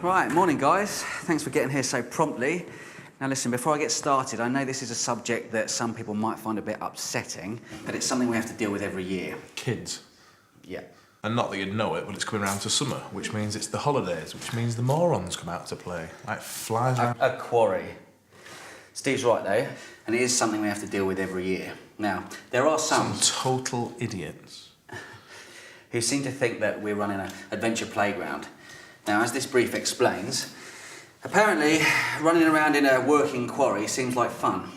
Right, morning guys. Thanks for getting here so promptly. Now listen, before I get started, I know this is a subject that some people might find a bit upsetting, but it's something we have to deal with every year. Kids. Yeah. And not that you'd know it, but it's coming around to summer, which means it's the holidays, which means the morons come out to play. Like flies around. A quarry. Steve's right though, and it is something we have to deal with every year. Now, there are some total idiots who seem to think that we're running an adventure playground. Now, as this brief explains, apparently running around in a working quarry seems like fun.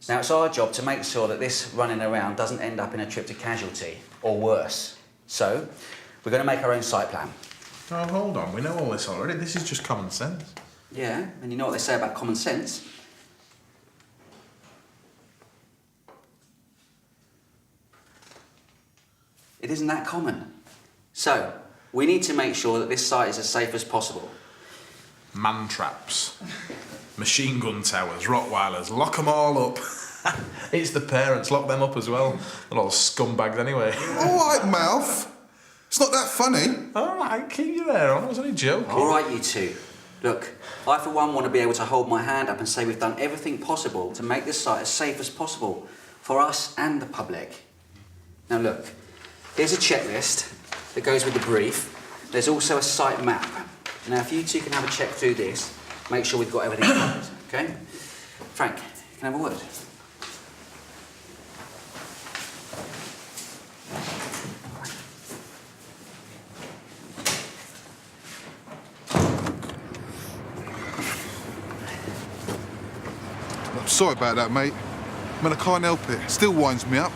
Now, it's our job to make sure that this running around doesn't end up in a trip to casualty, or worse. So, we're going to make our own site plan. Oh, hold on, we know all this already. This is just common sense. Yeah, and you know what they say about common sense? It isn't that common. So, we need to make sure that this site is as safe as possible. Man traps, machine gun towers, Rottweilers, lock them all up. It's the parents, lock them up as well. They're all scumbags anyway. All right, Mouth. It's not that funny. All right, keep your hair on. I was only joking. All right, you two. Look, I for one want to be able to hold my hand up and say we've done everything possible to make this site as safe as possible for us and the public. Now look, here's a checklist that goes with the brief. There's also a site map. Now if you two can have a check through this, make sure we've got everything covered, okay? Frank, can I have a word? I'm sorry about that, mate. I mean, I can't help it. Still winds me up.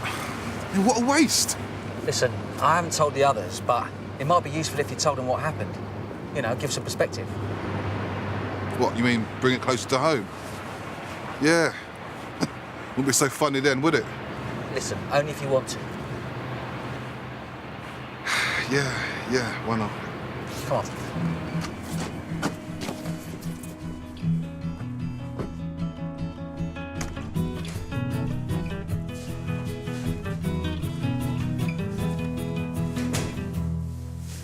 I mean, what a waste. Listen, I haven't told the others, but it might be useful if you told them what happened. You know, give some perspective. What, you mean bring it closer to home? Yeah. Wouldn't be so funny then, would it? Listen, only if you want to. Yeah, why not? Come on.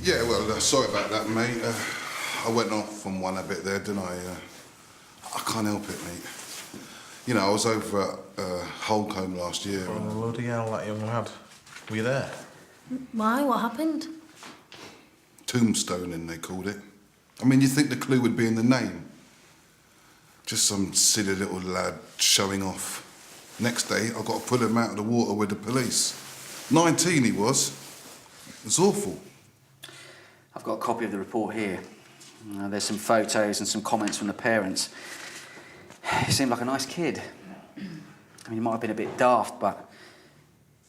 Yeah, well, sorry about that, mate. I went off on one a bit there, didn't I? I can't help it, mate. You know, I was over at Holcombe last year. Oh, bloody hell, that young lad. Were you there? Why? What happened? Tombstoning, they called it. I mean, you'd think the clue would be in the name. Just some silly little lad showing off. Next day, I got to pull him out of the water with the police. 19 he was. It was awful. I've got a copy of the report here. There's some photos and some comments from the parents. He seemed like a nice kid. I mean, he might have been a bit daft, but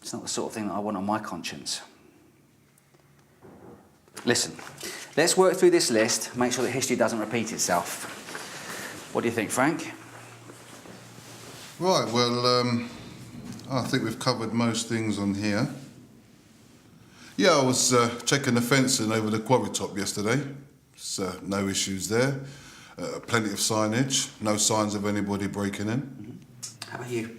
it's not the sort of thing that I want on my conscience. Listen, let's work through this list, make sure that history doesn't repeat itself. What do you think, Frank? Right, well, I think we've covered most things on here. Yeah, I was checking the fencing over the quarry top yesterday. So, no issues there. Plenty of signage, no signs of anybody breaking in. Mm-hmm. How about you?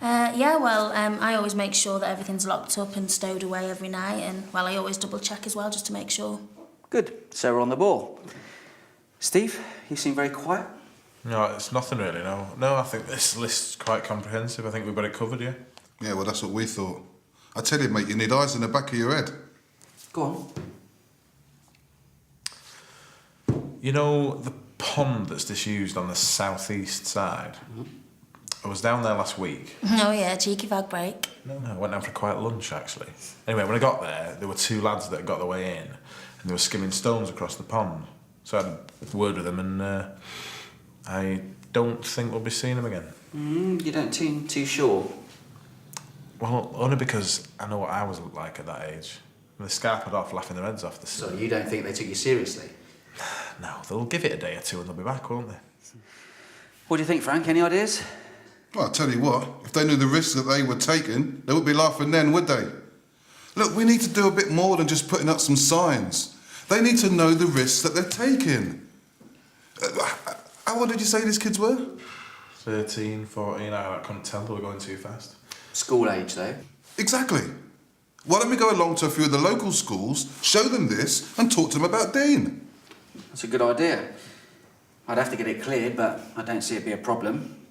Yeah, well, I always make sure that everything's locked up and stowed away every night, and, well, I always double check as well, just to make sure. Good, so we're on the ball. Steve, you seem very quiet. No, it's nothing really, no. No, I think this list's quite comprehensive. I think we've got it covered, yeah? Yeah, well, that's what we thought. I tell you, mate, you need eyes in the back of your head. Go on. You know the pond that's disused on the southeast side? Mm-hmm. I was down there last week. Oh, yeah, cheeky fag break. No, I went down for a quiet lunch, actually. Anyway, when I got there were two lads that got their way in, and they were skimming stones across the pond. So I had a word with them, and I don't think we'll be seeing them again. You don't seem too sure. Well, only because I know what I was like at that age. They scarpered off, laughing their heads off. So you don't think they took you seriously? No, they'll give it a day or two and they'll be back, won't they? What do you think, Frank? Any ideas? Well, I'll tell you what, if they knew the risks that they were taking, they wouldn't be laughing then, would they? Look, we need to do a bit more than just putting up some signs. They need to know the risks that they're taking. How old did you say these kids were? 13, 14, I couldn't tell, they were going too fast. School age, though. Exactly. Why don't we go along to a few of the local schools, show them this, and talk to them about Dean? That's a good idea. I'd have to get it cleared, but I don't see it be a problem.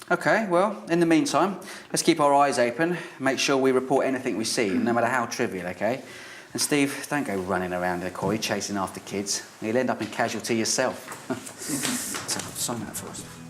Okay, well, in the meantime, let's keep our eyes open, make sure we report anything we see, no matter how trivial, okay? And Steve, don't go running around the quarry chasing after kids. You'll end up in casualty yourself. So, sign that for us.